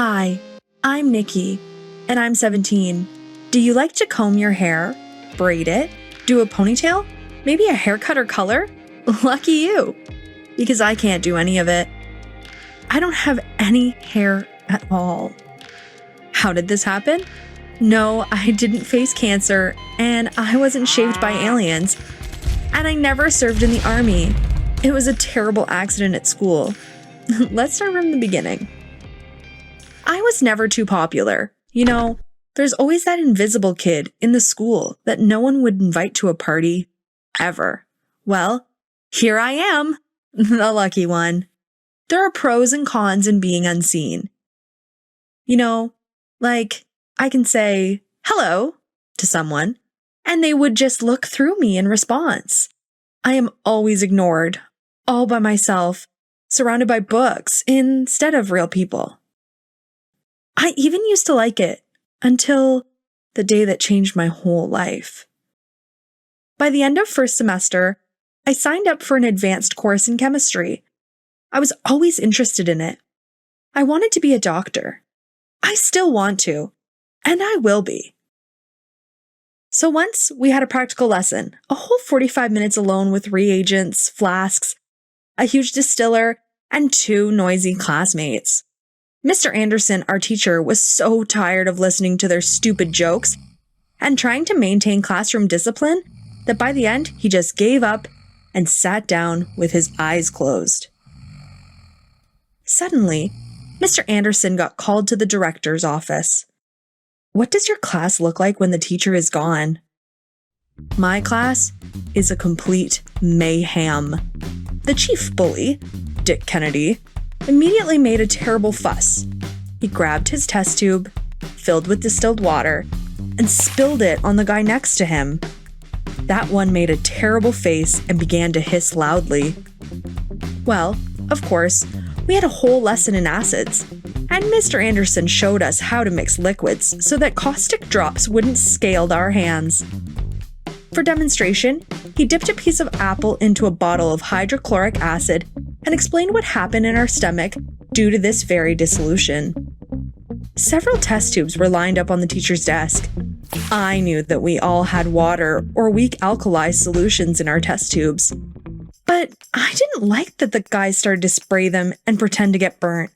Hi, I'm Nikki, and I'm 17. Do you like to comb your hair, braid it, do a ponytail, maybe a haircut or color? Lucky you, because I can't do any of it. I don't have any hair at all. How did this happen? No, I didn't face cancer, and I wasn't shaved by aliens, and I never served in the army. It was a terrible accident at school. Let's start from the beginning. I was never too popular. You know, there's always that invisible kid in the school that no one would invite to a party, ever. Well, here I am, the lucky one. There are pros and cons in being unseen. You know, like, I can say, hello, to someone, and they would just look through me in response. I am always ignored, all by myself, surrounded by books instead of real people. I even used to like it, until the day that changed my whole life. By the end of first semester, I signed up for an advanced course in chemistry. I was always interested in it. I wanted to be a doctor. I still want to, and I will be. So once we had a practical lesson, a whole 45 minutes alone with reagents, flasks, a huge distiller, and 2 noisy classmates. Mr. Anderson, our teacher, was so tired of listening to their stupid jokes and trying to maintain classroom discipline that by the end, he just gave up and sat down with his eyes closed. Suddenly, Mr. Anderson got called to the director's office. What does your class look like when the teacher is gone? My class is a complete mayhem. The chief bully, Dick Kennedy, immediately made a terrible fuss. He grabbed his test tube, filled with distilled water, and spilled it on the guy next to him. That one made a terrible face and began to hiss loudly. Well, of course, we had a whole lesson in acids, and Mr. Anderson showed us how to mix liquids so that caustic drops wouldn't scald our hands. For demonstration, he dipped a piece of apple into a bottle of hydrochloric acid and explained what happened in our stomach due to this very dissolution. Several test tubes were lined up on the teacher's desk. I knew that we all had water or weak alkali solutions in our test tubes. But I didn't like that the guys started to spray them and pretend to get burnt.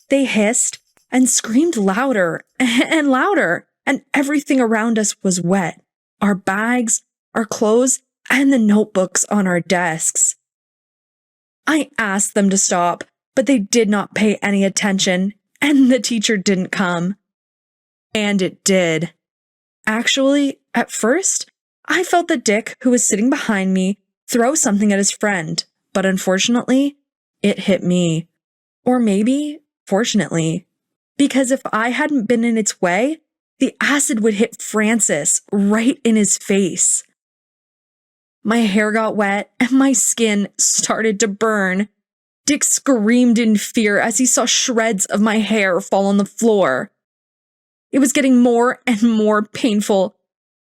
They hissed and screamed louder and louder, and everything around us was wet. Our bags, our clothes, and the notebooks on our desks. I asked them to stop, but they did not pay any attention, and the teacher didn't come. And it did. Actually, at first, I felt that Dick, who was sitting behind me, throw something at his friend, but unfortunately, it hit me. Or maybe, fortunately, because if I hadn't been in its way, the acid would hit Francis right in his face. My hair got wet and my skin started to burn. Dick screamed in fear as he saw shreds of my hair fall on the floor. It was getting more and more painful,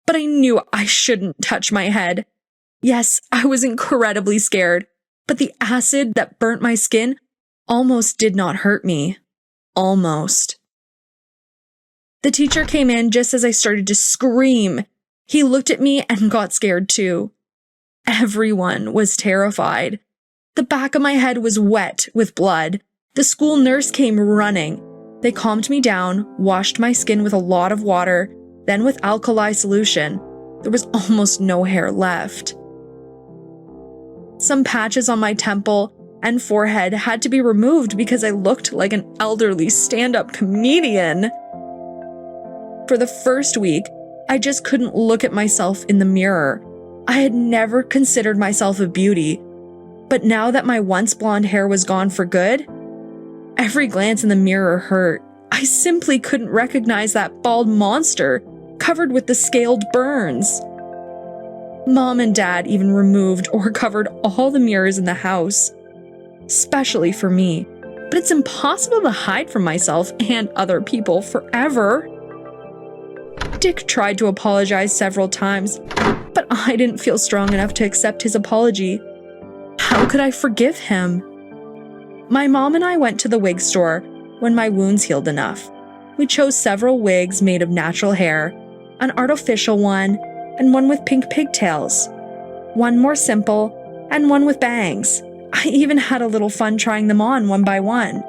but I knew I shouldn't touch my head. Yes, I was incredibly scared, but the acid that burnt my skin almost did not hurt me. Almost. The teacher came in just as I started to scream. He looked at me and got scared too. Everyone was terrified. The back of my head was wet with blood. The school nurse came running. They calmed me down, washed my skin with a lot of water, then with alkali solution. There was almost no hair left. Some patches on my temple and forehead had to be removed because I looked like an elderly stand-up comedian. For the first week, I just couldn't look at myself in the mirror. I had never considered myself a beauty, but now that my once blonde hair was gone for good, every glance in the mirror hurt. I simply couldn't recognize that bald monster covered with the scaled burns. Mom and Dad even removed or covered all the mirrors in the house, especially for me, but it's impossible to hide from myself and other people forever. Dick tried to apologize several times, but I didn't feel strong enough to accept his apology. How could I forgive him? My mom and I went to the wig store, when my wounds healed enough. We chose several wigs made of natural hair, an artificial one, and one with pink pigtails. One more simple, and one with bangs. I even had a little fun trying them on one by one.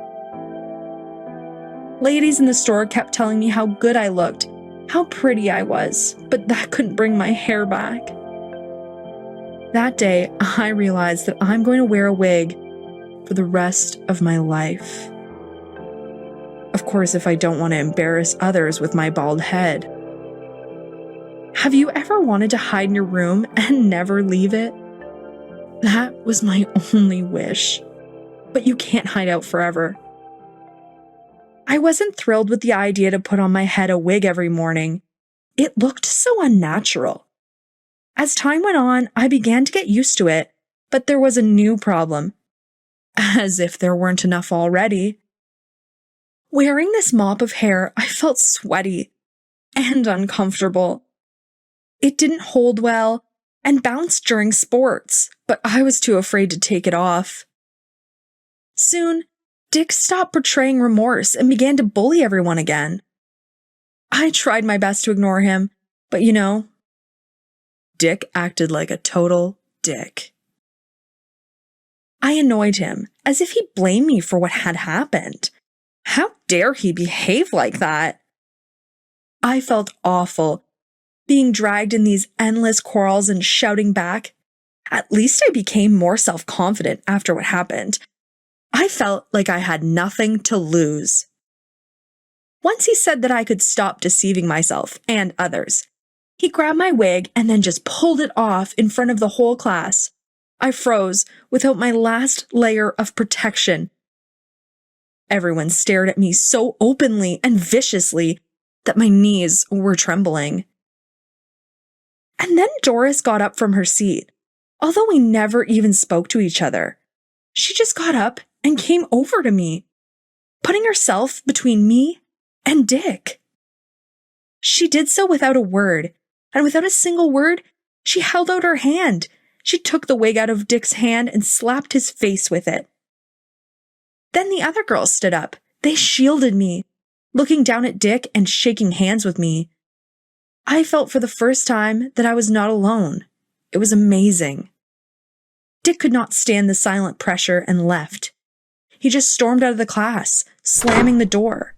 Ladies in the store kept telling me how good I looked, how pretty I was, but that couldn't bring my hair back. That day, I realized that I'm going to wear a wig for the rest of my life. Of course, if I don't want to embarrass others with my bald head. Have you ever wanted to hide in your room and never leave it? That was my only wish. But you can't hide out forever. I wasn't thrilled with the idea to put on my head a wig every morning. It looked so unnatural. As time went on, I began to get used to it, but there was a new problem. As if there weren't enough already. Wearing this mop of hair, I felt sweaty and uncomfortable. It didn't hold well and bounced during sports, but I was too afraid to take it off. Soon, Dick stopped portraying remorse and began to bully everyone again. I tried my best to ignore him, but Dick acted like a total dick. I annoyed him, as if he blamed me for what had happened. How dare he behave like that? I felt awful, being dragged in these endless quarrels and shouting back. At least I became more self-confident after what happened. I felt like I had nothing to lose. Once he said that I could stop deceiving myself and others. He grabbed my wig and then just pulled it off in front of the whole class. I froze without my last layer of protection. Everyone stared at me so openly and viciously that my knees were trembling. And then Doris got up from her seat, although we never even spoke to each other. She just got up and came over to me, putting herself between me and Dick. She did so without a word, and without a single word, she held out her hand. She took the wig out of Dick's hand and slapped his face with it. Then the other girls stood up. They shielded me, looking down at Dick and shaking hands with me. I felt for the first time that I was not alone. It was amazing. Dick could not stand the silent pressure and left. He just stormed out of the class, slamming the door.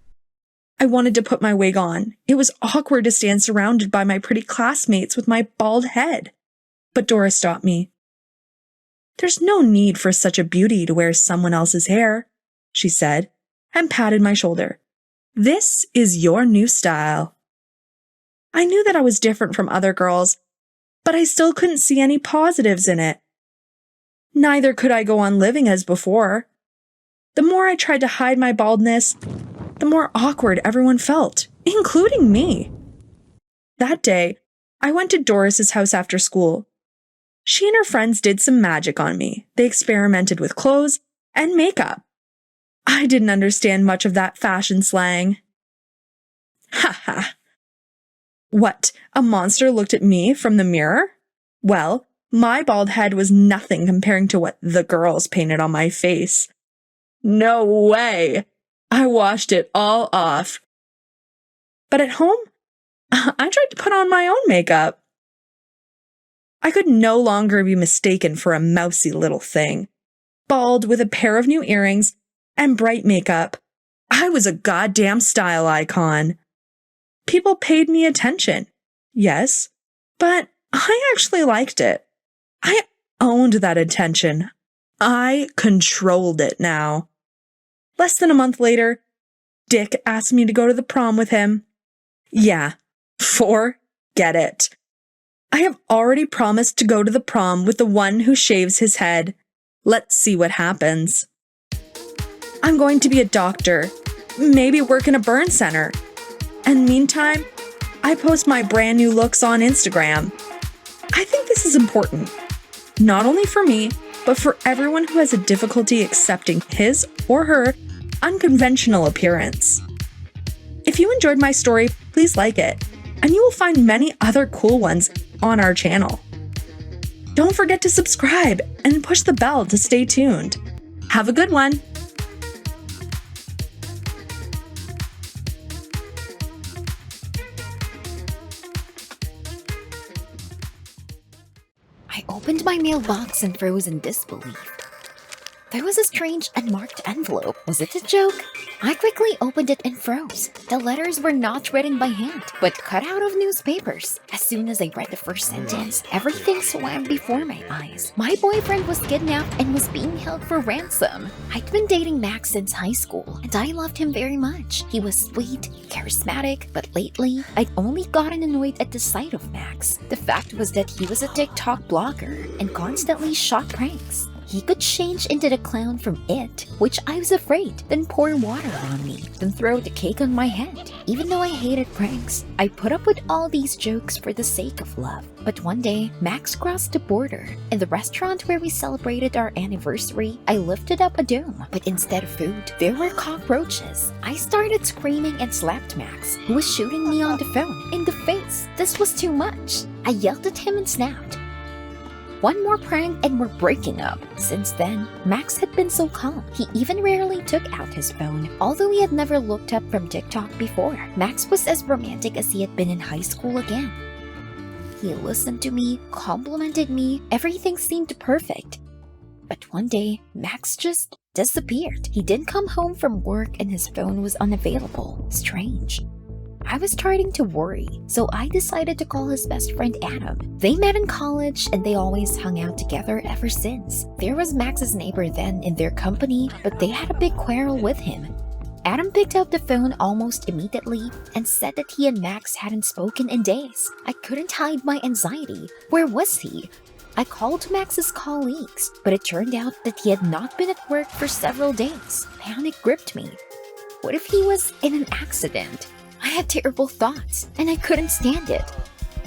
I wanted to put my wig on. It was awkward to stand surrounded by my pretty classmates with my bald head. But Doris stopped me. "There's no need for such a beauty to wear someone else's hair," she said, and patted my shoulder. "This is your new style." I knew that I was different from other girls, but I still couldn't see any positives in it. Neither could I go on living as before. The more I tried to hide my baldness, the more awkward everyone felt, including me. That day, I went to Doris's house after school. She and her friends did some magic on me. They experimented with clothes and makeup. I didn't understand much of that fashion slang. Ha ha. What, a monster looked at me from the mirror? Well, my bald head was nothing comparing to what the girls painted on my face. No way! I washed it all off. But at home, I tried to put on my own makeup. I could no longer be mistaken for a mousy little thing. Bald with a pair of new earrings and bright makeup, I was a goddamn style icon. People paid me attention, yes, but I actually liked it. I owned that attention. I controlled it now. Less than a month later, Dick asked me to go to the prom with him. Yeah, forget it. I have already promised to go to the prom with the one who shaves his head. Let's see what happens. I'm going to be a doctor, maybe work in a burn center. And meantime, I post my brand new looks on Instagram. I think this is important, not only for me, but for everyone who has a difficulty accepting his or her unconventional appearance. If you enjoyed my story, please like it, and you will find many other cool ones on our channel. Don't forget to subscribe and push the bell to stay tuned. Have a good one! I opened my mailbox and froze in disbelief. There was a strange unmarked envelope. Was it a joke? I quickly opened it and froze. The letters were not written by hand, but cut out of newspapers. As soon as I read the first sentence, everything swam before my eyes. My boyfriend was kidnapped and was being held for ransom. I'd been dating Max since high school, and I loved him very much. He was sweet, charismatic, but lately, I'd only gotten annoyed at the sight of Max. The fact was that he was a TikTok blogger and constantly shot pranks. He could change into the clown from It, which I was afraid, then pour water on me, then throw the cake on my head. Even though I hated pranks, I put up with all these jokes for the sake of love. But one day, Max crossed the border. In the restaurant where we celebrated our anniversary, I lifted up a dome, but instead of food, there were cockroaches. I started screaming and slapped Max, who was shooting me on the phone, in the face. This was too much. I yelled at him and snapped, "One more prank and we're breaking up." Since then, Max had been so calm. He even rarely took out his phone, although he had never looked up from TikTok before. Max was as romantic as he had been in high school again. He listened to me, complimented me, everything seemed perfect. But one day, Max just disappeared. He didn't come home from work and his phone was unavailable. Strange. I was starting to worry, so I decided to call his best friend Adam. They met in college and they always hung out together ever since. There was Max's neighbor then in their company, but they had a big quarrel with him. Adam picked up the phone almost immediately and said that he and Max hadn't spoken in days. I couldn't hide my anxiety. Where was he? I called Max's colleagues, but it turned out that he had not been at work for several days. Panic gripped me. What if he was in an accident? I had terrible thoughts, and I couldn't stand it.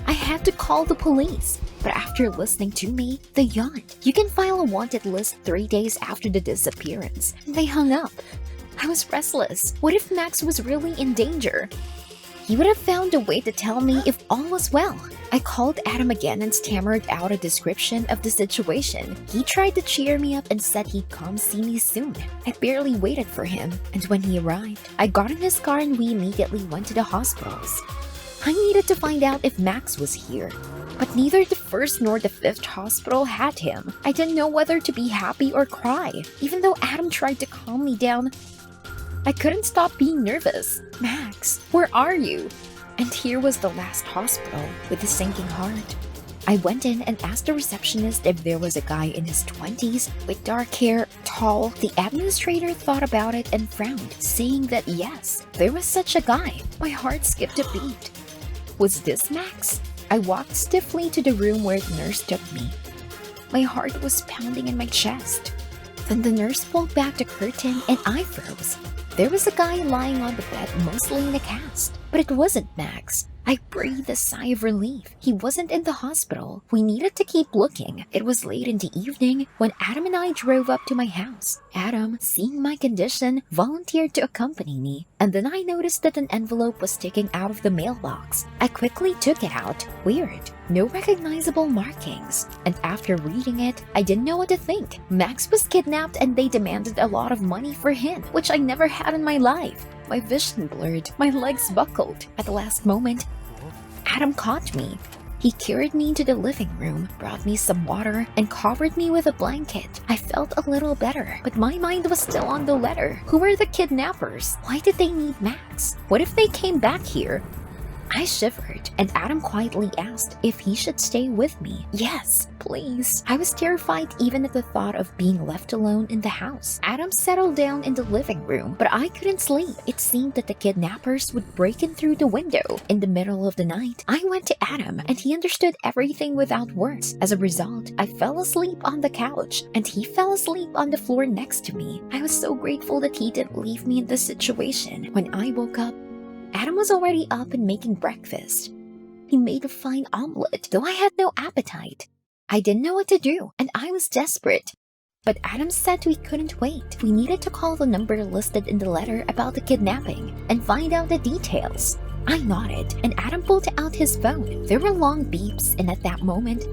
I had to call the police, but after listening to me, they yawned. "You can file a wanted list 3 days after the disappearance." And they hung up. I was restless. What if Max was really in danger? He would have found a way to tell me if all was well. I called Adam again and stammered out a description of the situation. He tried to cheer me up and said he'd come see me soon. I barely waited for him, and when he arrived, I got in his car and we immediately went to the hospitals. I needed to find out if Max was here, but neither the first nor the fifth hospital had him. I didn't know whether to be happy or cry. Even though Adam tried to calm me down, I couldn't stop being nervous. "Max, where are you?" And here was the last hospital, with a sinking heart. I went in and asked the receptionist if there was a guy in his 20s with dark hair, tall. The administrator thought about it and frowned, saying that yes, there was such a guy. My heart skipped a beat. Was this Max? I walked stiffly to the room where the nurse took me. My heart was pounding in my chest. Then the nurse pulled back the curtain and I froze. There was a guy lying on the bed, mostly in a cast, but it wasn't Max. I breathed a sigh of relief. He wasn't in the hospital. We needed to keep looking. It was late in the evening when Adam and I drove up to my house. Adam, seeing my condition, volunteered to accompany me, and then I noticed that an envelope was sticking out of the mailbox. I quickly took it out. Weird. No recognizable markings. And after reading it, I didn't know what to think. Max was kidnapped and they demanded a lot of money for him, which I never had in my life. My vision blurred, my legs buckled. At the last moment, Adam caught me. He carried me into the living room, brought me some water, and covered me with a blanket. I felt a little better, but my mind was still on the letter. Who were the kidnappers? Why did they need Max? What if they came back here? I shivered, and Adam quietly asked if he should stay with me. Yes, please. I was terrified even at the thought of being left alone in the house. Adam settled down in the living room, but I couldn't sleep. It seemed that the kidnappers would break in through the window. In the middle of the night, I went to Adam, and he understood everything without words. As a result, I fell asleep on the couch, and he fell asleep on the floor next to me. I was so grateful that he didn't leave me in this situation. When I woke up, Adam was already up and making breakfast. He made a fine omelet, though I had no appetite. I didn't know what to do, and I was desperate. But Adam said we couldn't wait. We needed to call the number listed in the letter about the kidnapping and find out the details. I nodded, and Adam pulled out his phone. There were long beeps, and at that moment,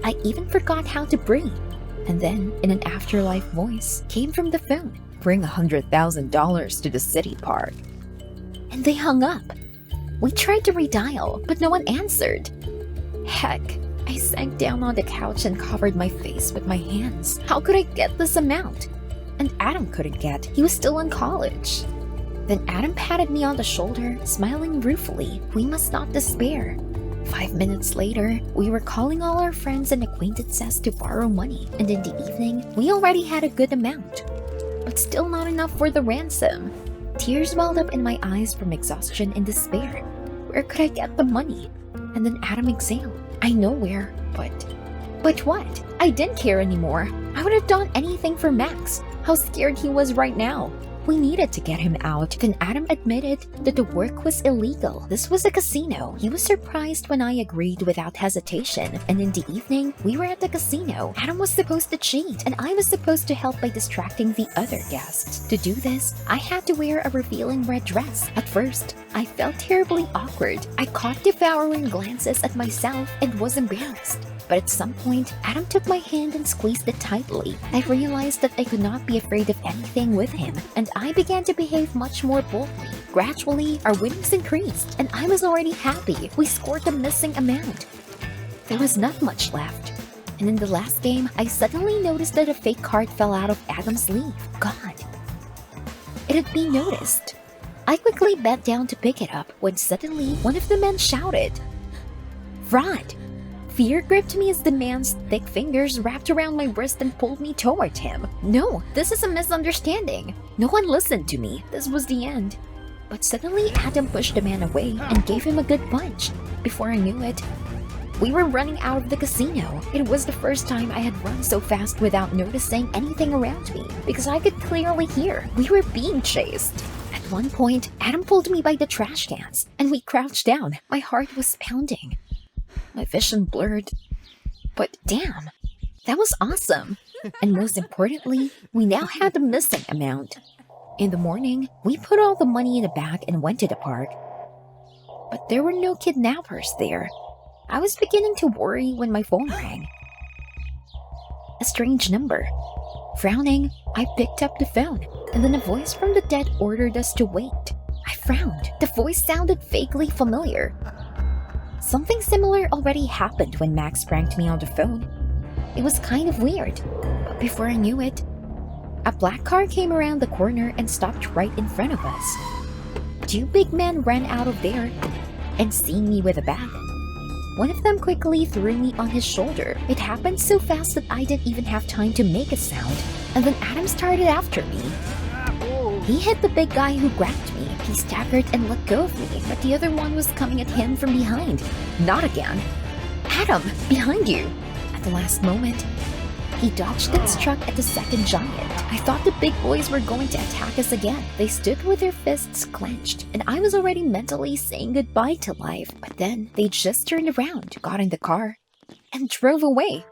I even forgot how to breathe. And then, in an afterlife voice, came from the phone. "Bring $100,000 to the city park." And they hung up. We tried to redial, but no one answered. Heck, I sank down on the couch and covered my face with my hands. How could I get this amount? And Adam couldn't get. He was still in college. Then Adam patted me on the shoulder, smiling ruefully. We must not despair. 5 minutes later, we were calling all our friends and acquaintances to borrow money, and in the evening, we already had a good amount. But still not enough for the ransom. Tears welled up in my eyes from exhaustion and despair. Where could I get the money? And then Adam exhaled. I know where, but what? I didn't care anymore. I would have done anything for Max. How scared he was right now. We needed to get him out. Then Adam admitted that the work was illegal. This was a casino. He was surprised when I agreed without hesitation. And in the evening, we were at the casino. Adam was supposed to cheat, and I was supposed to help by distracting the other guests. To do this, I had to wear a revealing red dress. At first, I felt terribly awkward. I caught devouring glances at myself and was embarrassed. But at some point, Adam took my hand and squeezed it tightly. I realized that I could not be afraid of anything with him, and I began to behave much more boldly. Gradually, our winnings increased, and I was already happy. We scored the missing amount. There was not much left. And in the last game, I suddenly noticed that a fake card fell out of Adam's sleeve. God. It had been noticed. I quickly bent down to pick it up when suddenly one of the men shouted, "Fraud!" Fear gripped me as the man's thick fingers wrapped around my wrist and pulled me toward him. No, this is a misunderstanding. No one listened to me. This was the end. But suddenly, Adam pushed the man away and gave him a good punch. Before I knew it, we were running out of the casino. It was the first time I had run so fast without noticing anything around me, because I could clearly hear we were being chased. At one point, Adam pulled me by the trash cans, and we crouched down. My heart was pounding. My vision blurred. But damn, that was awesome. And most importantly, we now had the missing amount. In the morning, we put all the money in a bag and went to the park. But there were no kidnappers there. I was beginning to worry when my phone rang. A strange number. Frowning, I picked up the phone, and then a voice from the dead ordered us to wait. I frowned. The voice sounded vaguely familiar. Something similar already happened when Max pranked me on the phone. It was kind of weird, but before I knew it, a black car came around the corner and stopped right in front of us. Two big men ran out of there and seeing me with a bag. One of them quickly threw me on his shoulder. It happened so fast that I didn't even have time to make a sound, and then Adam started after me. He hit the big guy who grabbed me. He staggered and let go of me, but the other one was coming at him from behind. Not again. Adam, behind you! At the last moment, he dodged and struck at the second giant. I thought the big boys were going to attack us again. They stood with their fists clenched, and I was already mentally saying goodbye to life. But then they just turned around, got in the car, and drove away.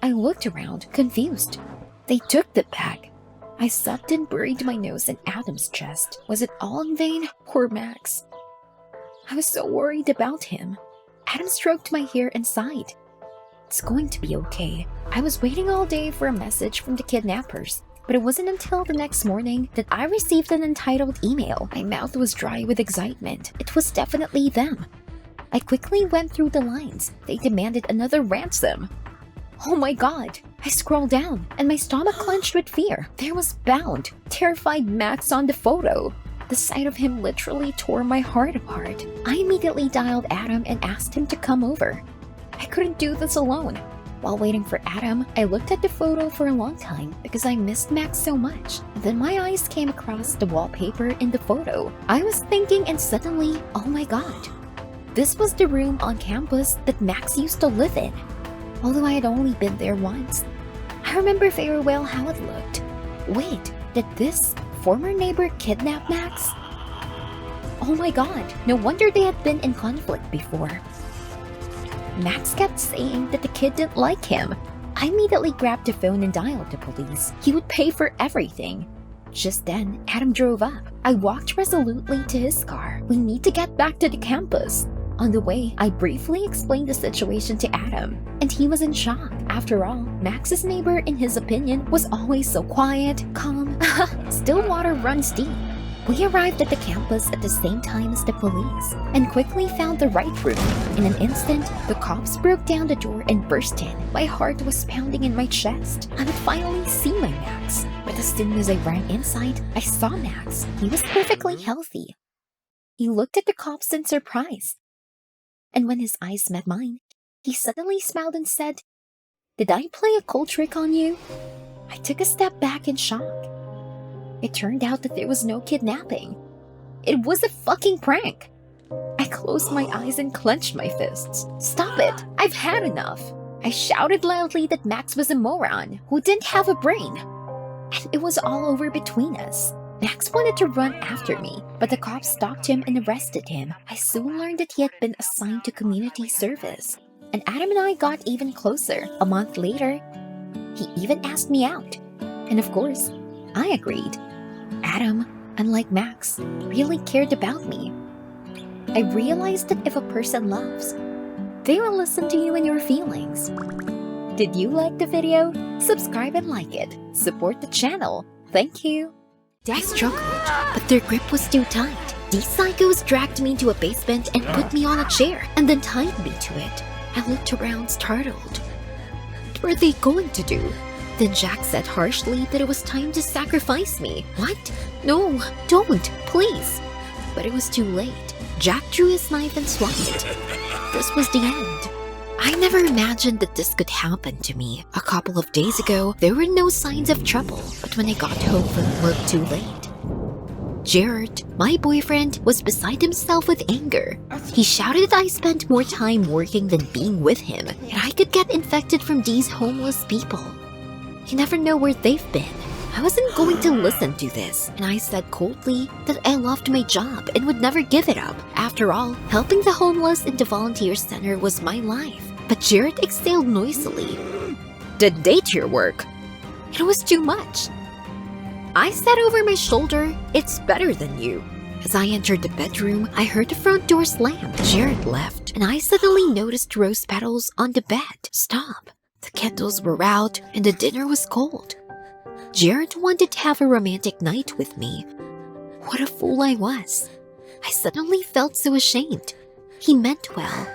I looked around, confused. They took the bag. I sucked and buried my nose in Adam's chest. Was it all in vain? Poor Max. I was so worried about him. Adam stroked my hair and sighed. It's going to be okay. I was waiting all day for a message from the kidnappers, but it wasn't until the next morning that I received an entitled email. My mouth was dry with excitement. It was definitely them. I quickly went through the lines. They demanded another ransom. Oh my god! I scrolled down, and my stomach clenched with fear. There was bound, terrified Max on the photo. The sight of him literally tore my heart apart. I immediately dialed Adam and asked him to come over. I couldn't do this alone. While waiting for Adam, I looked at the photo for a long time because I missed Max so much. Then my eyes came across the wallpaper in the photo. I was thinking and suddenly, oh my god. This was the room on campus that Max used to live in. Although I had only been there once, I remember very well how it looked. Wait, did this former neighbor kidnap Max? Oh my god, no wonder they had been in conflict before. Max kept saying that the kid didn't like him. I immediately grabbed the phone and dialed the police. He would pay for everything. Just then, Adam drove up. I walked resolutely to his car. We need to get back to the campus. On the way, I briefly explained the situation to Adam, and he was in shock. After all, Max's neighbor, in his opinion, was always so quiet, calm. Still water runs deep. We arrived at the campus at the same time as the police and quickly found the right room. In an instant, the cops broke down the door and burst in. My heart was pounding in my chest. I would finally see my Max. But as soon as I ran inside, I saw Max. He was perfectly healthy. He looked at the cops in surprise. And when his eyes met mine, he suddenly smiled and said, "Did I play a cold trick on you?" I took a step back in shock. It turned out that there was no kidnapping. It was a fucking prank. I closed my eyes and clenched my fists. "Stop it! I've had enough!" I shouted loudly that Max was a moron who didn't have a brain. And it was all over between us. Max wanted to run after me, but the cops stopped him and arrested him. I soon learned that he had been assigned to community service. And Adam and I got even closer. A month later, he even asked me out. And of course, I agreed. Adam, unlike Max, really cared about me. I realized that if a person loves, they will listen to you and your feelings. Did you like the video? Subscribe and like it. Support the channel. Thank you. I struggled, but their grip was too tight. These psychos dragged me into a basement and put me on a chair and then tied me to it. I looked around startled. What were they going to do? Then Jack said harshly that it was time to sacrifice me. What? No, don't, please. But it was too late. Jack drew his knife and swung it. This was the end. I never imagined that this could happen to me. A couple of days ago, there were no signs of trouble, but when I got home from work too late, Jared, my boyfriend, was beside himself with anger. He shouted that I spent more time working than being with him, and I could get infected from these homeless people. You never know where they've been. I wasn't going to listen to this, and I said coldly that I loved my job and would never give it up. After all, helping the homeless in the volunteer center was my life. But Jared exhaled noisily. "Did they do your work?" It was too much. I said over my shoulder, "It's better than you." As I entered the bedroom, I heard the front door slam. Jared left, and I suddenly noticed rose petals on the bed. Stop. The candles were out, and the dinner was cold. Jared wanted to have a romantic night with me. What a fool I was. I suddenly felt so ashamed. He meant well.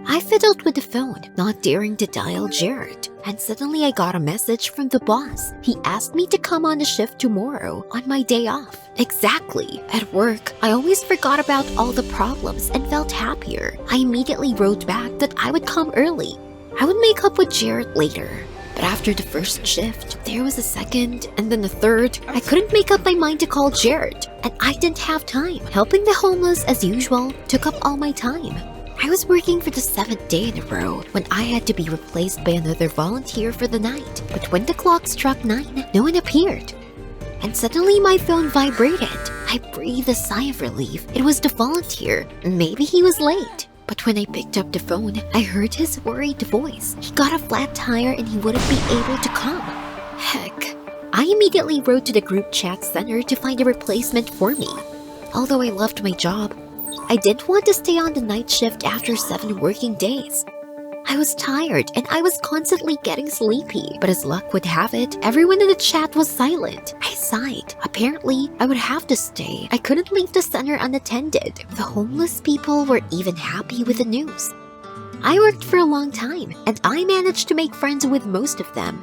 I fiddled with the phone, not daring to dial Jared, and suddenly I got a message from the boss. He asked me to come on the shift tomorrow on my day off. Exactly. At work, I always forgot about all the problems and felt happier. I immediately wrote back that I would come early. I would make up with Jared later. But after the first shift, there was a second and then a third. I couldn't make up my mind to call Jared, and I didn't have time. Helping the homeless as usual took up all my time. I was working for the 7th day in a row when I had to be replaced by another volunteer for the night. But when the clock struck 9, no one appeared. And suddenly my phone vibrated. I breathed a sigh of relief. It was the volunteer. Maybe he was late. But when I picked up the phone, I heard his worried voice. He got a flat tire and he wouldn't be able to come. Heck. I immediately wrote to the group chat center to find a replacement for me. Although I loved my job, I didn't want to stay on the night shift after 7 working days. I was tired and I was constantly getting sleepy, but as luck would have it, everyone in the chat was silent. I sighed. Apparently, I would have to stay. I couldn't leave the center unattended. The homeless people were even happy with the news. I worked for a long time, and I managed to make friends with most of them.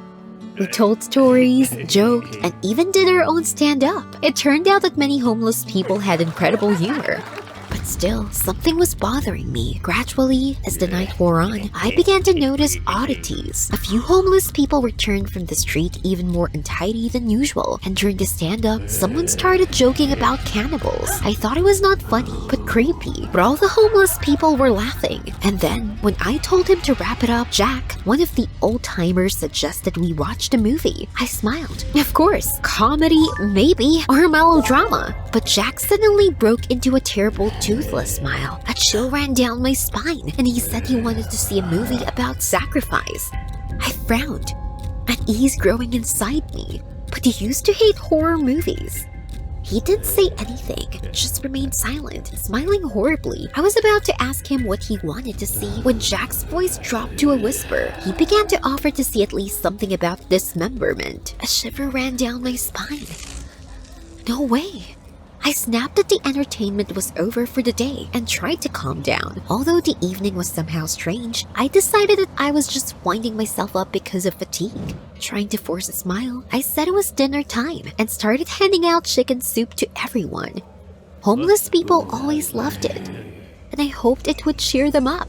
We told stories, joked, and even did our own stand-up. It turned out that many homeless people had incredible humor. But still, something was bothering me. Gradually, as the night wore on, I began to notice oddities. A few homeless people returned from the street even more untidy than usual, and during the stand-up, someone started joking about cannibals. I thought it was not funny, but creepy. But all the homeless people were laughing. And then, when I told him to wrap it up, Jack, one of the old-timers, suggested we watch the movie. I smiled. Of course, comedy, maybe, or melodrama. But Jack suddenly broke into a terrible toothless smile. A chill ran down my spine, and he said he wanted to see a movie about sacrifice. I frowned, unease growing inside me, but he used to hate horror movies. He didn't say anything, just remained silent, smiling horribly. I was about to ask him what he wanted to see when Jack's voice dropped to a whisper. He began to offer to see at least something about dismemberment. A shiver ran down my spine. No way. I snapped that the entertainment was over for the day and tried to calm down. Although the evening was somehow strange, I decided that I was just winding myself up because of fatigue. Trying to force a smile, I said it was dinner time and started handing out chicken soup to everyone. Homeless people always loved it, and I hoped it would cheer them up.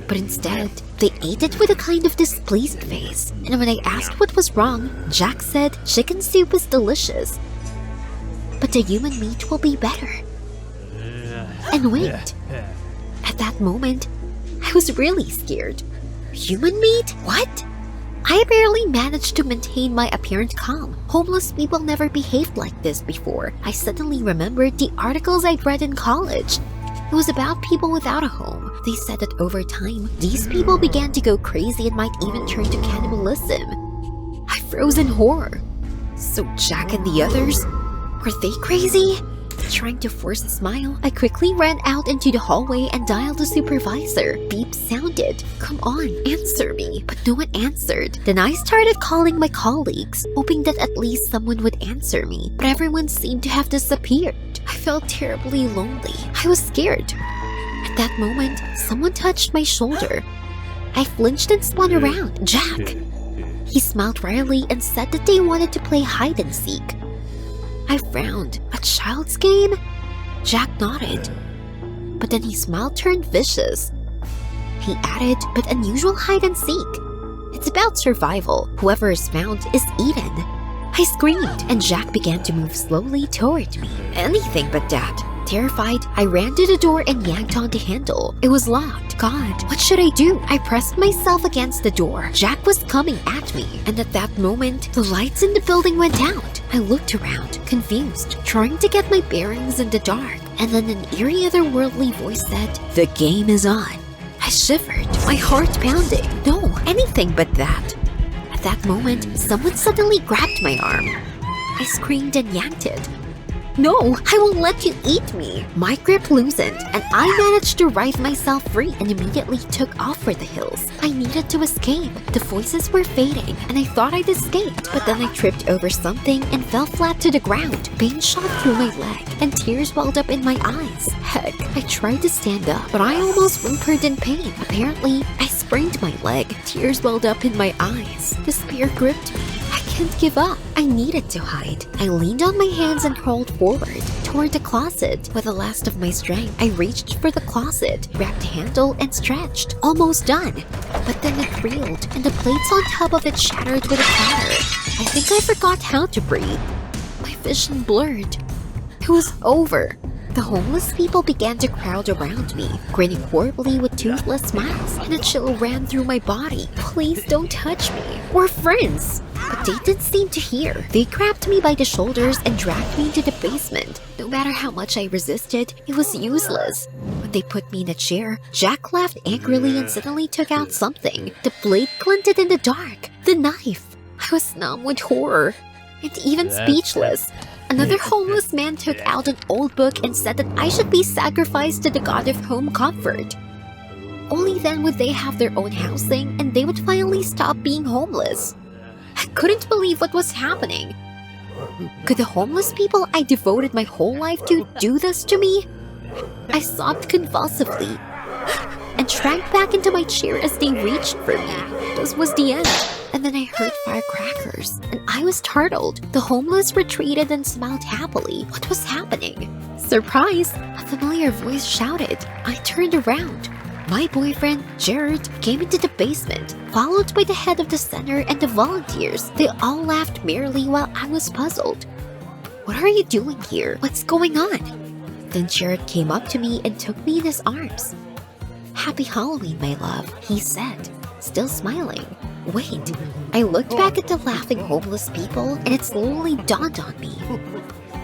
But instead, they ate it with a kind of displeased face. And when I asked what was wrong, Jack said chicken soup is delicious, but the human meat will be better. And wait, at that moment, I was really scared. Human meat? What? I barely managed to maintain my apparent calm. Homeless people never behaved like this before. I suddenly remembered the articles I'd read in college. It was about people without a home. They said that over time, these people began to go crazy and might even turn to cannibalism. I froze in horror. So Jack and the others? Were they crazy? Trying to force a smile, I quickly ran out into the hallway and dialed the supervisor. Beep sounded. Come on, answer me. But no one answered. Then I started calling my colleagues, hoping that at least someone would answer me. But everyone seemed to have disappeared. I felt terribly lonely. I was scared. At that moment, someone touched my shoulder. I flinched and spun around. Jack! He smiled wryly and said that they wanted to play hide and seek. I frowned. A child's game? Jack nodded. But then his smile turned vicious. He added, but unusual hide and seek. It's about survival. Whoever is found is eaten. I screamed, and Jack began to move slowly toward me. Anything but that. Terrified, I ran to the door and yanked on the handle. It was locked. God, what should I do? I pressed myself against the door. Jack was coming at me, and at that moment, the lights in the building went out. I looked around, confused, trying to get my bearings in the dark, and then an eerie otherworldly voice said, "The game is on." I shivered, my heart pounding. No, anything but that. At that moment, someone suddenly grabbed my arm. I screamed and yanked it. No, I won't let you eat me. My grip loosened, and I managed to writhe myself free and immediately took off for the hills. I needed to escape. The voices were fading, and I thought I'd escaped, but then I tripped over something and fell flat to the ground. Pain shot through my leg, and tears welled up in my eyes. Heck, I tried to stand up, but I almost whimpered in pain. Apparently, I sprained my leg. Tears welled up in my eyes. Despair gripped me. I can't give up. I needed to hide. I leaned on my hands and crawled forward toward the closet. With the last of my strength, I reached for the closet, grabbed the handle, and stretched. Almost done. But then it reeled, and the plates on top of it shattered with a clatter. I think I forgot how to breathe. My vision blurred. It was over. The homeless people began to crowd around me, grinning horribly with toothless smiles, and a chill ran through my body. Please don't touch me. We're friends. But they didn't seem to hear. They grabbed me by the shoulders and dragged me into the basement. No matter how much I resisted, it was useless. When they put me in a chair, Jack laughed angrily and suddenly took out something. The blade glinted in the dark. The knife. I was numb with horror and even speechless. Another homeless man took out an old book and said that I should be sacrificed to the god of home comfort. Only then would they have their own housing and they would finally stop being homeless. I couldn't believe what was happening. Could the homeless people I devoted my whole life to do this to me? I sobbed convulsively and shrank back into my chair as they reached for me. This was the end. And then I heard firecrackers, and I was startled. The homeless retreated and smiled happily. What was happening? Surprise! A familiar voice shouted. I turned around. My boyfriend, Jared, came into the basement, followed by the head of the center and the volunteers. They all laughed merrily while I was puzzled. What are you doing here? What's going on? Then Jared came up to me and took me in his arms. Happy Halloween, my love, he said, still smiling. Wait, I looked back at the laughing homeless people and it slowly dawned on me.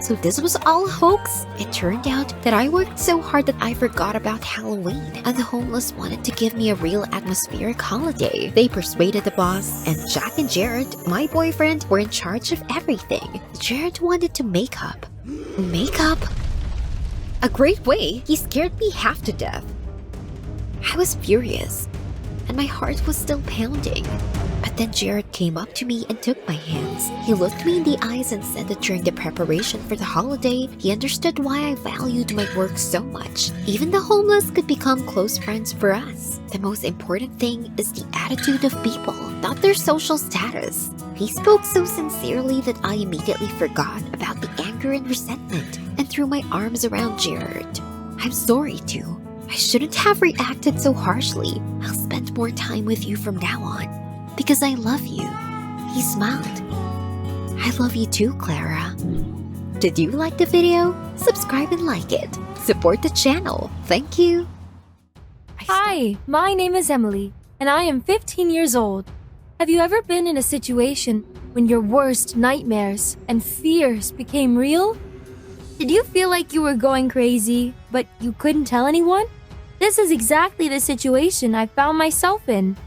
So this was all a hoax? It turned out that I worked so hard that I forgot about Halloween, and the homeless wanted to give me a real atmospheric holiday. They persuaded the boss, and Jack and Jared, my boyfriend, were in charge of everything. Jared wanted to make up. Make up? A great way. He scared me half to death. I was furious, and my heart was still pounding. But then Jared came up to me and took my hands. He looked me in the eyes and said that during the preparation for the holiday, he understood why I valued my work so much. Even the homeless could become close friends for us. The most important thing is the attitude of people, not their social status. He spoke so sincerely that I immediately forgot about the anger and resentment and threw my arms around Jared. I'm sorry too. I shouldn't have reacted so harshly. I'll spend more time with you from now on. Because I love you. He smiled. I love you too, Clara. Did you like the video? Subscribe and like it. Support the channel. Thank you. Hi, my name is Emily, and I am 15 years old. Have you ever been in a situation when your worst nightmares and fears became real? Did you feel like you were going crazy, but you couldn't tell anyone? This is exactly the situation I found myself in.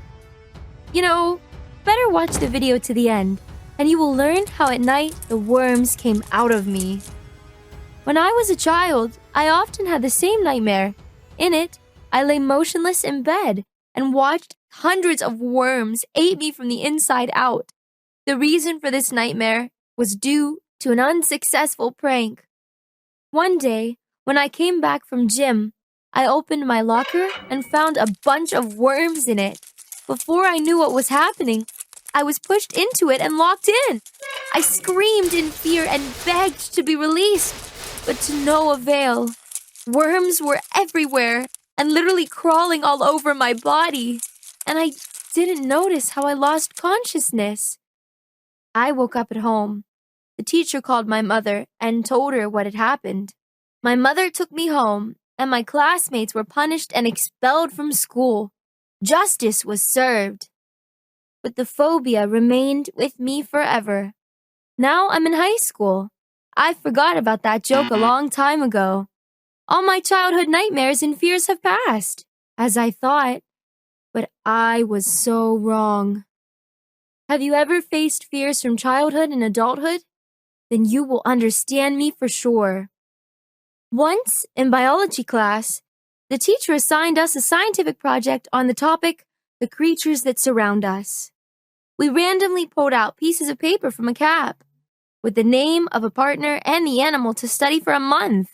You know, better watch the video to the end, and you will learn how at night the worms came out of me. When I was a child, I often had the same nightmare. In it, I lay motionless in bed and watched hundreds of worms ate me from the inside out. The reason for this nightmare was due to an unsuccessful prank. One day, when I came back from gym, I opened my locker and found a bunch of worms in it. Before I knew what was happening, I was pushed into it and locked in. I screamed in fear and begged to be released, but to no avail. Worms were everywhere and literally crawling all over my body, and I didn't notice how I lost consciousness. I woke up at home. The teacher called my mother and told her what had happened. My mother took me home, and my classmates were punished and expelled from school. Justice was served. But the phobia remained with me forever. Now I'm in high school. I forgot about that joke a long time ago. All my childhood nightmares and fears have passed, as I thought. But I was so wrong. Have you ever faced fears from childhood and adulthood? Then you will understand me for sure. Once, in biology class, the teacher assigned us a scientific project on the topic, the creatures that surround us. We randomly pulled out pieces of paper from a cap with the name of a partner and the animal to study for a month.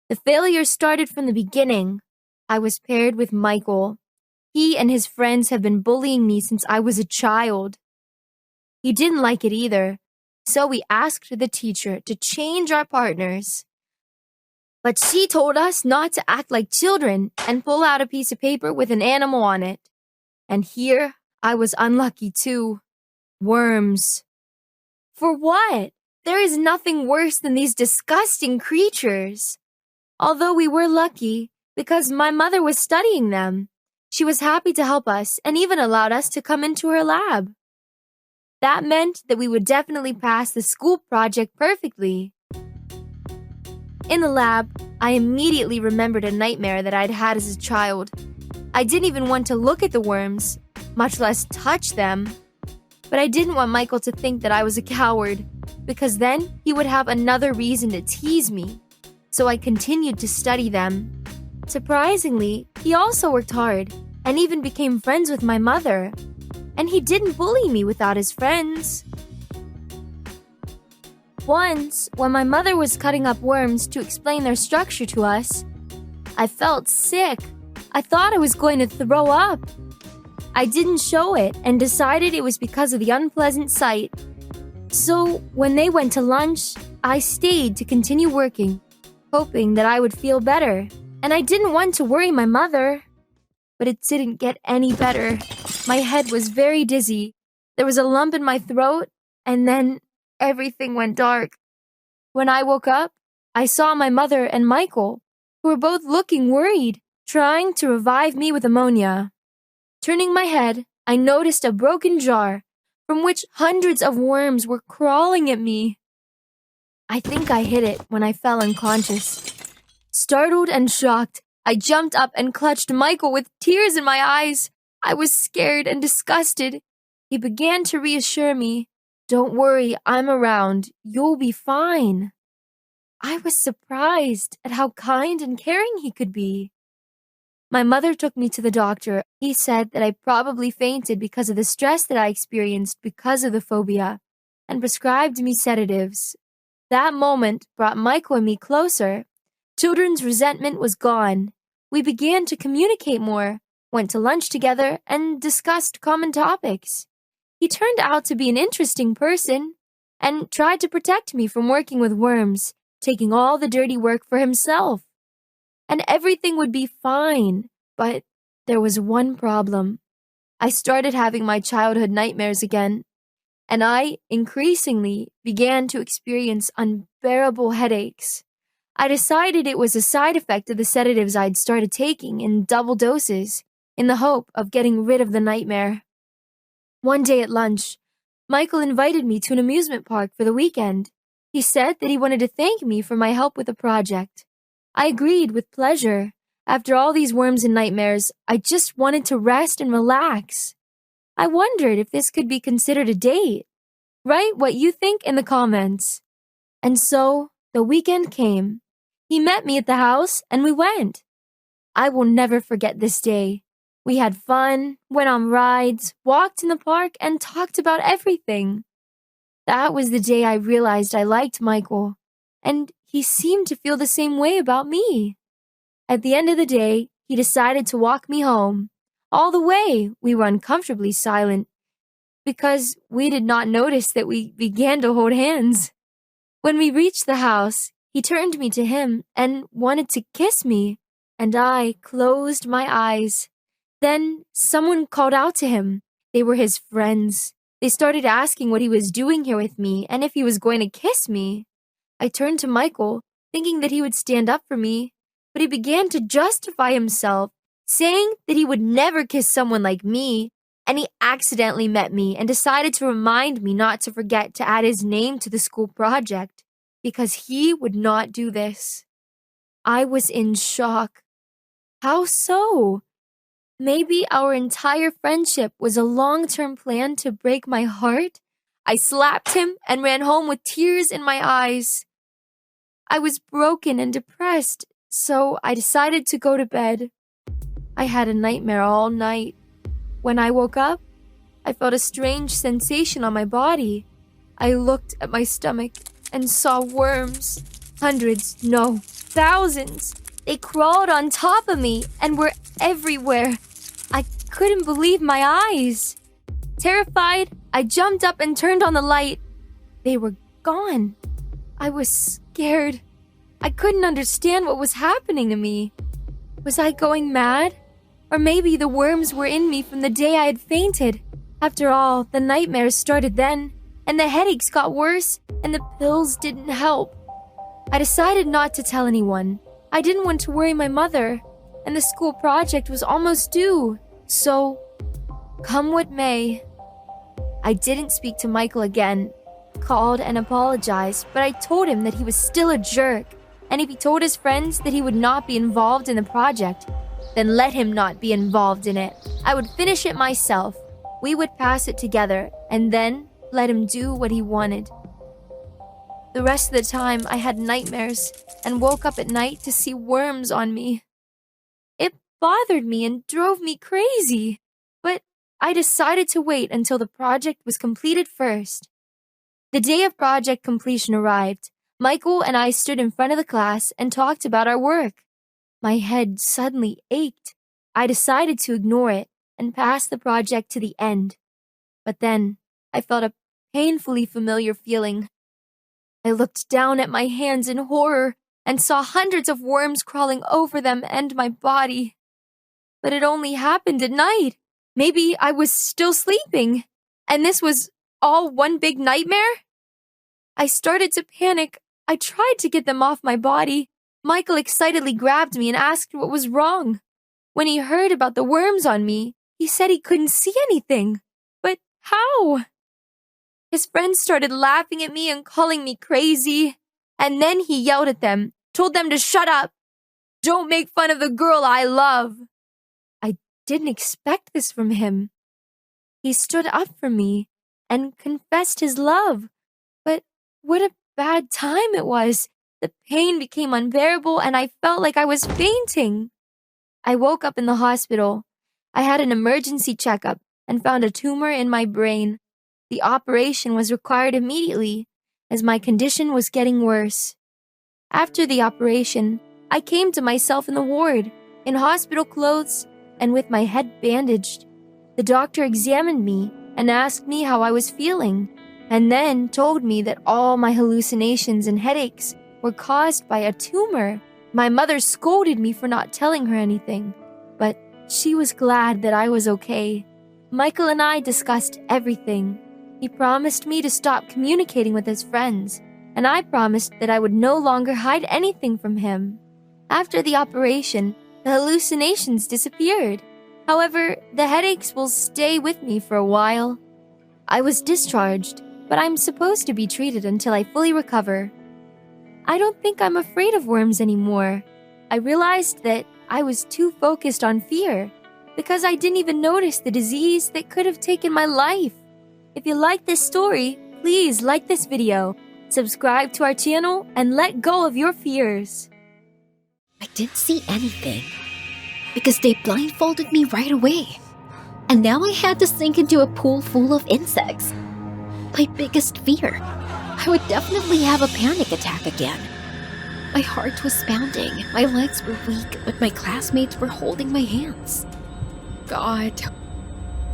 The failure started from the beginning. I was paired with Michael. He and his friends have been bullying me since I was a child. He didn't like it either, so we asked the teacher to change our partners. But she told us not to act like children and pull out a piece of paper with an animal on it. And here, I was unlucky too. Worms. For what? There is nothing worse than these disgusting creatures. Although we were lucky, because my mother was studying them. She was happy to help us and even allowed us to come into her lab. That meant that we would definitely pass the school project perfectly. In the lab, I immediately remembered a nightmare that I'd had as a child. I didn't even want to look at the worms, much less touch them. But I didn't want Michael to think that I was a coward, because then he would have another reason to tease me. So I continued to study them. Surprisingly, he also worked hard and even became friends with my mother. And he didn't bully me without his friends. Once, when my mother was cutting up worms to explain their structure to us, I felt sick. I thought I was going to throw up. I didn't show it and decided it was because of the unpleasant sight. So, when they went to lunch, I stayed to continue working, hoping that I would feel better. And I didn't want to worry my mother. But it didn't get any better. My head was very dizzy. There was a lump in my throat, and then everything went dark. When I woke up, I saw my mother and Michael, who were both looking worried, trying to revive me with ammonia. Turning my head, I noticed a broken jar from which hundreds of worms were crawling at me. I think I hit it when I fell unconscious. Startled and shocked, I jumped up and clutched Michael with tears in my eyes. I was scared and disgusted. He began to reassure me, "Don't worry, I'm around. You'll be fine." I was surprised at how kind and caring he could be. My mother took me to the doctor. He said that I probably fainted because of the stress that I experienced because of the phobia, and prescribed me sedatives. That moment brought Michael and me closer. Children's resentment was gone. We began to communicate more, went to lunch together, and discussed common topics. He turned out to be an interesting person and tried to protect me from working with worms, taking all the dirty work for himself. And everything would be fine, but there was one problem. I started having my childhood nightmares again, and I increasingly began to experience unbearable headaches. I decided it was a side effect of the sedatives I'd started taking in double doses in the hope of getting rid of the nightmare. One day at lunch, Michael invited me to an amusement park for the weekend. He said that he wanted to thank me for my help with the project. I agreed with pleasure. After all these worms and nightmares, I just wanted to rest and relax. I wondered if this could be considered a date. Write what you think in the comments. And so, the weekend came. He met me at the house and we went. I will never forget this day. We had fun, went on rides, walked in the park, and talked about everything. That was the day I realized I liked Michael, and he seemed to feel the same way about me. At the end of the day, he decided to walk me home. All the way, we were uncomfortably silent because we did not notice that we began to hold hands. When we reached the house, he turned me to him and wanted to kiss me, and I closed my eyes. Then someone called out to him. They were his friends. They started asking what he was doing here with me and if he was going to kiss me. I turned to Michael, thinking that he would stand up for me, but he began to justify himself, saying that he would never kiss someone like me, and he accidentally met me and decided to remind me not to forget to add his name to the school project, because he would not do this. I was in shock. How so? Maybe our entire friendship was a long-term plan to break my heart? I slapped him and ran home with tears in my eyes. I was broken and depressed, so I decided to go to bed. I had a nightmare all night. When I woke up, I felt a strange sensation on my body. I looked at my stomach and saw worms. Hundreds, no, thousands. They crawled on top of me and were everywhere. I couldn't believe my eyes. Terrified, I jumped up and turned on the light. They were gone. I was scared. I couldn't understand what was happening to me. Was I going mad? Or maybe the worms were in me from the day I had fainted. After all, the nightmares started then, and the headaches got worse, and the pills didn't help. I decided not to tell anyone. I didn't want to worry my mother, and the school project was almost due. So, come what may. I didn't speak to Michael again, called and apologized, but I told him that he was still a jerk, and if he told his friends that he would not be involved in the project, then let him not be involved in it. I would finish it myself. We would pass it together, and then let him do what he wanted. The rest of the time, I had nightmares and woke up at night to see worms on me. It bothered me and drove me crazy, but I decided to wait until the project was completed first. The day of project completion arrived. Michael and I stood in front of the class and talked about our work. My head suddenly ached. I decided to ignore it and pass the project to the end. But then I felt a painfully familiar feeling. I looked down at my hands in horror and saw hundreds of worms crawling over them and my body. But it only happened at night. Maybe I was still sleeping, and this was all one big nightmare? I started to panic. I tried to get them off my body. Michael excitedly grabbed me and asked what was wrong. When he heard about the worms on me, he said he couldn't see anything. But how? His friends started laughing at me and calling me crazy. And then he yelled at them, told them to shut up. Don't make fun of the girl I love. I didn't expect this from him. He stood up for me and confessed his love. But what a bad time it was. The pain became unbearable and I felt like I was fainting. I woke up in the hospital. I had an emergency checkup and found a tumor in my brain. The operation was required immediately, as my condition was getting worse. After the operation, I came to myself in the ward, in hospital clothes, and with my head bandaged. The doctor examined me and asked me how I was feeling, and then told me that all my hallucinations and headaches were caused by a tumor. My mother scolded me for not telling her anything, but she was glad that I was okay. Michael and I discussed everything. He promised me to stop communicating with his friends, and I promised that I would no longer hide anything from him. After the operation, the hallucinations disappeared. However, the headaches will stay with me for a while. I was discharged, but I'm supposed to be treated until I fully recover. I don't think I'm afraid of worms anymore. I realized that I was too focused on fear because I didn't even notice the disease that could have taken my life. If you like this story, please like this video, subscribe to our channel, and let go of your fears. I didn't see anything because they blindfolded me right away. And now I had to sink into a pool full of insects. My biggest fear. I would definitely have a panic attack again. My heart was pounding, my legs were weak, but my classmates were holding my hands. God,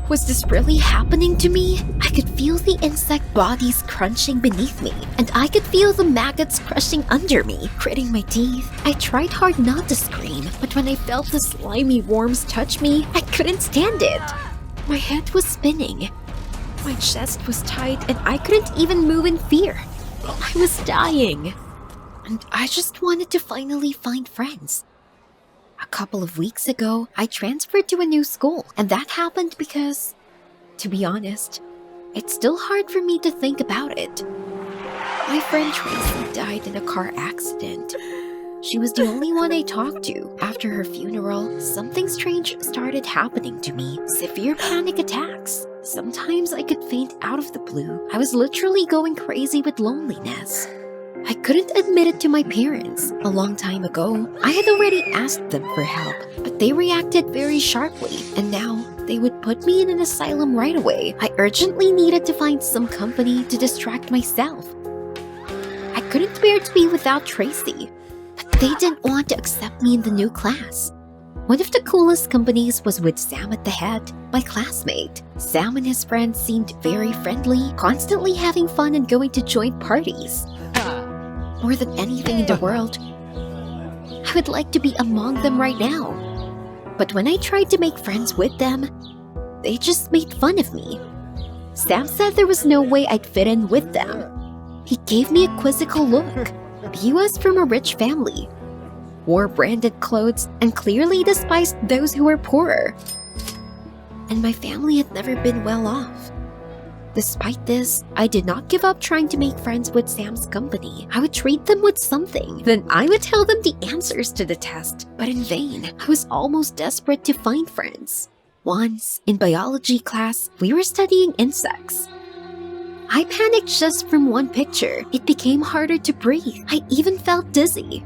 was this really happening to me? I could feel the insect bodies crunching beneath me, and I could feel the maggots crushing under me, gritting my teeth. I tried hard not to scream, but when I felt the slimy worms touch me, I couldn't stand it. My head was spinning. My chest was tight, and I couldn't even move in fear. I was dying. And I just wanted to finally find friends. A couple of weeks ago, I transferred to a new school, and that happened because, to be honest, it's still hard for me to think about it. My friend Tracy died in a car accident. She was the only one I talked to. After her funeral, something strange started happening to me. Severe panic attacks. Sometimes I could faint out of the blue. I was literally going crazy with loneliness. I couldn't admit it to my parents. A long time ago, I had already asked them for help, but they reacted very sharply, and now they would put me in an asylum right away. I urgently needed to find some company to distract myself. I couldn't bear to be without Tracy, but they didn't want to accept me in the new class. One of the coolest companies was with Sam at the head, my classmate. Sam and his friends seemed very friendly, constantly having fun and going to joint parties. More than anything in the world, I would like to be among them right now. But when I tried to make friends with them, they just made fun of me. Sam said there was no way I'd fit in with them. He gave me a quizzical look. He was from a rich family, wore branded clothes, and clearly despised those who were poorer. And my family had never been well off. Despite this, I did not give up trying to make friends with Sam's company. I would treat them with something, then I would tell them the answers to the test, but in vain. I was almost desperate to find friends. Once, in biology class, we were studying insects. I panicked just from one picture. It became harder to breathe. I even felt dizzy.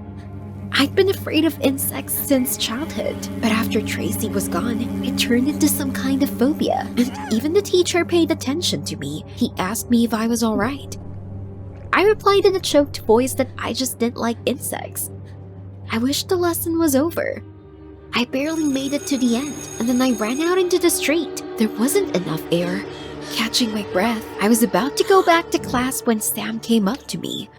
I'd been afraid of insects since childhood, but after Tracy was gone, it turned into some kind of phobia, and even the teacher paid attention to me. He asked me if I was alright. I replied in a choked voice that I just didn't like insects. I wished the lesson was over. I barely made it to the end, and then I ran out into the street. There wasn't enough air. Catching my breath, I was about to go back to class when Sam came up to me.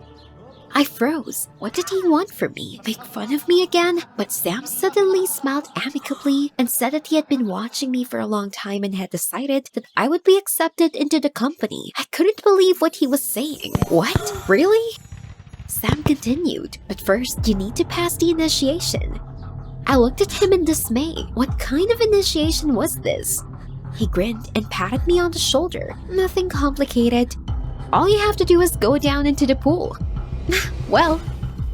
I froze. What did he want from me? Make fun of me again? But Sam suddenly smiled amicably and said that he had been watching me for a long time and had decided that I would be accepted into the company. I couldn't believe what he was saying. What? Really? Sam continued, but first you need to pass the initiation. I looked at him in dismay. What kind of initiation was this? He grinned and patted me on the shoulder. Nothing complicated. All you have to do is go down into the pool. Well,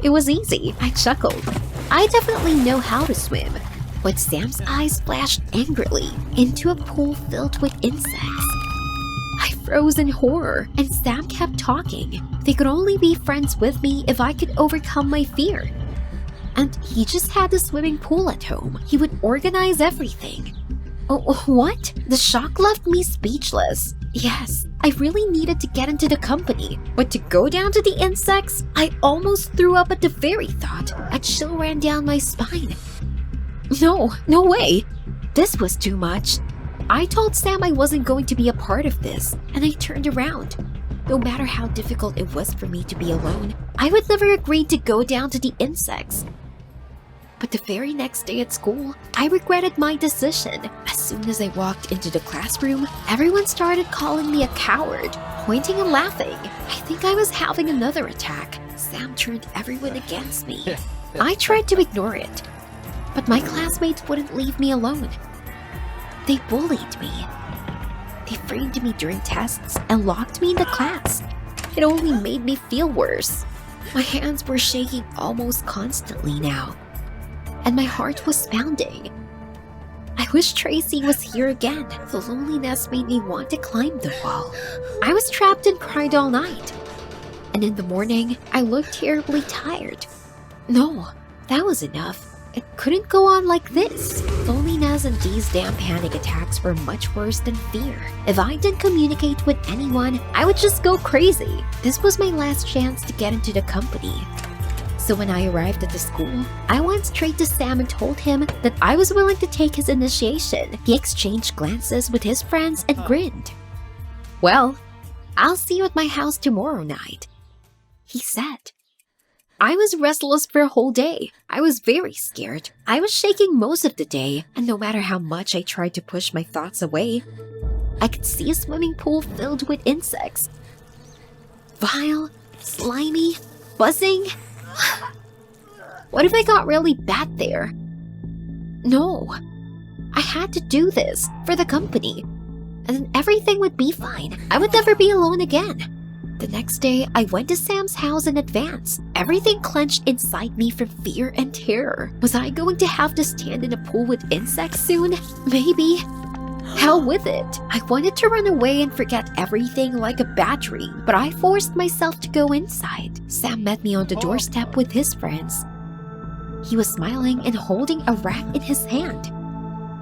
it was easy. I chuckled. I definitely know how to swim. When Sam's eyes flashed angrily into a pool filled with insects, I froze in horror, and Sam kept talking. They could only be friends with me if I could overcome my fear. And he just had a swimming pool at home. He would organize everything. Oh, what? The shock left me speechless. Yes, I really needed to get into the company, but to go down to the insects, I almost threw up at the very thought. A chill ran down my spine. No way. This was too much. I told Sam I wasn't going to be a part of this, and I turned around. No matter how difficult it was for me to be alone, I would never agree to go down to the insects. But the very next day at school, I regretted my decision. As soon as I walked into the classroom, everyone started calling me a coward, pointing and laughing. I think I was having another attack. Sam turned everyone against me. I tried to ignore it, but my classmates wouldn't leave me alone. They bullied me. They framed me during tests and locked me in the class. It only made me feel worse. My hands were shaking almost constantly now, and my heart was pounding. I wish Tracy was here again. The loneliness made me want to climb the wall. I was trapped and cried all night. And in the morning, I looked terribly tired. No, that was enough. It couldn't go on like this. Loneliness and these damn panic attacks were much worse than fear. If I didn't communicate with anyone, I would just go crazy. This was my last chance to get into the company. So when I arrived at the school, I went straight to Sam and told him that I was willing to take his initiation. He exchanged glances with his friends and grinned. "Well, I'll see you at my house tomorrow night," he said. I was restless for a whole day. I was very scared. I was shaking most of the day, and no matter how much I tried to push my thoughts away, I could see a swimming pool filled with insects. Vile, slimy, buzzing. What if I got really bad there? No. I had to do this for the company, and then everything would be fine. I would never be alone again. The next day, I went to Sam's house in advance. Everything clenched inside me from fear and terror. Was I going to have to stand in a pool with insects soon? Maybe. Hell with it. I wanted to run away and forget everything like a bad dream, but I forced myself to go inside. Sam met me on the doorstep with his friends. He was smiling and holding a rack in his hand.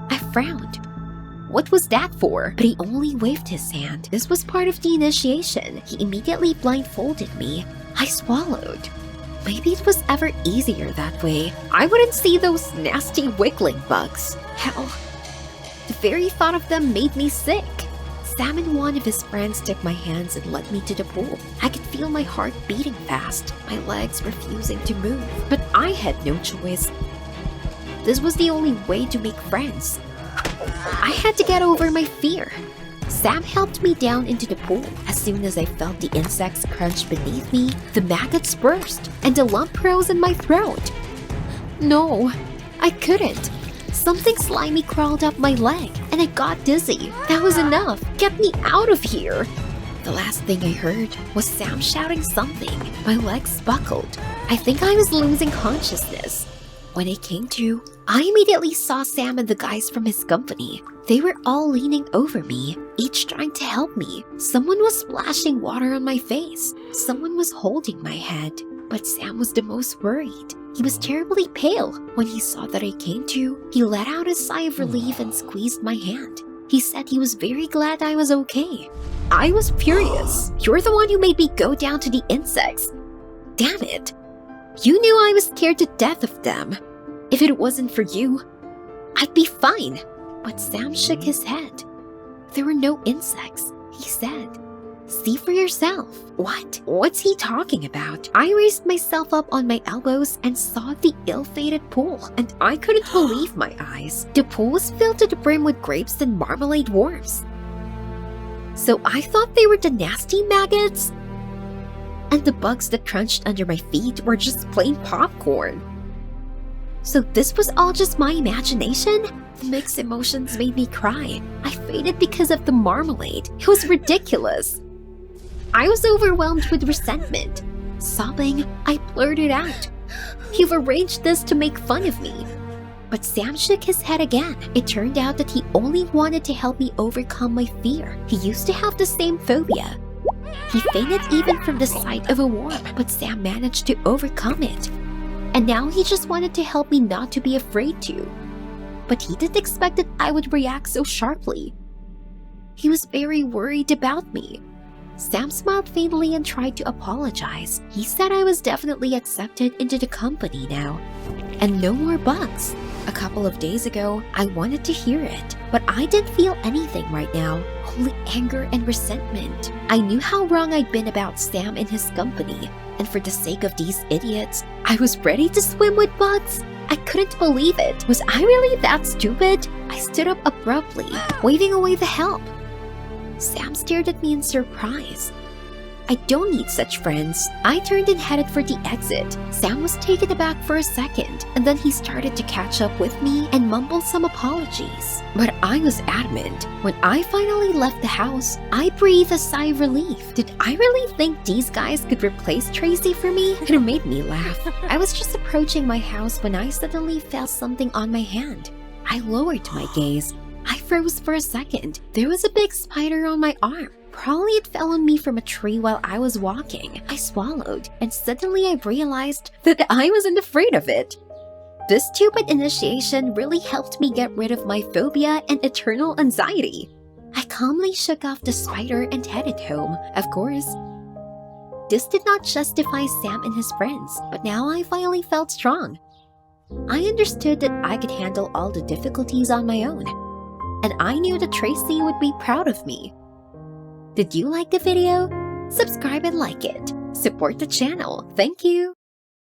I frowned. What was that for? But he only waved his hand. This was part of the initiation. He immediately blindfolded me. I swallowed. Maybe it was ever easier that way. I wouldn't see those nasty wiggling bugs. Hell, the very thought of them made me sick. Sam and one of his friends took my hands and led me to the pool. I could feel my heart beating fast, my legs refusing to move. But I had no choice. This was the only way to make friends. I had to get over my fear. Sam helped me down into the pool. As soon as I felt the insects crunch beneath me, the maggots burst and the lump rose in my throat. No, I couldn't. Something slimy crawled up my leg and I got dizzy. That was enough. Get me out of here. The last thing I heard was Sam shouting something. My legs buckled. I think I was losing consciousness. When I came to, I immediately saw Sam and the guys from his company. They were all leaning over me, each trying to help me. Someone was splashing water on my face. Someone was holding my head. But Sam was the most worried. He was terribly pale. When he saw that I came to, he let out a sigh of relief and squeezed my hand. He said he was very glad I was okay. I was furious. You're the one who made me go down to the insects. Damn it. You knew I was scared to death of them. If it wasn't for you, I'd be fine. But Sam shook his head. There were no insects, he said. See for yourself. What? What's he talking about? I raised myself up on my elbows and saw the ill-fated pool, and I couldn't believe my eyes. The pool was filled to the brim with grapes and marmalade worms. So I thought they were the nasty maggots? And the bugs that crunched under my feet were just plain popcorn. So this was all just my imagination? The mixed emotions made me cry. I fainted because of the marmalade. It was ridiculous. I was overwhelmed with resentment. Sobbing, I blurted out, "You've arranged this to make fun of me." But Sam shook his head again. It turned out that he only wanted to help me overcome my fear. He used to have the same phobia. He fainted even from the sight of a worm, but Sam managed to overcome it. and now he just wanted to help me not to be afraid to. But he didn't expect that I would react so sharply. He was very worried about me. Sam smiled faintly and tried to apologize. He said I was definitely accepted into the company now, and no more bugs. A couple of days ago, I wanted to hear it, but I didn't feel anything right now, only anger and resentment. I knew how wrong I'd been about Sam and his company, and for the sake of these idiots, I was ready to swim with bugs. I couldn't believe it. Was I really that stupid? I stood up abruptly, waving away the help. Sam stared at me in surprise. I don't need such friends. I turned and headed for the exit. Sam was taken aback for a second, and then he started to catch up with me and mumbled some apologies. But I was adamant. When I finally left the house, I breathed a sigh of relief. Did I really think these guys could replace Tracy for me? It made me laugh. I was just approaching my house when I suddenly felt something on my hand. I lowered my gaze. I froze for a second. There was a big spider on my arm. Probably it fell on me from a tree while I was walking. I swallowed, and suddenly I realized that I wasn't afraid of it. This stupid initiation really helped me get rid of my phobia and eternal anxiety. I calmly shook off the spider and headed home, of course. This did not justify Sam and his friends, but now I finally felt strong. I understood that I could handle all the difficulties on my own, and I knew that Tracy would be proud of me. Did you like the video? Subscribe and like it. Support the channel. Thank you.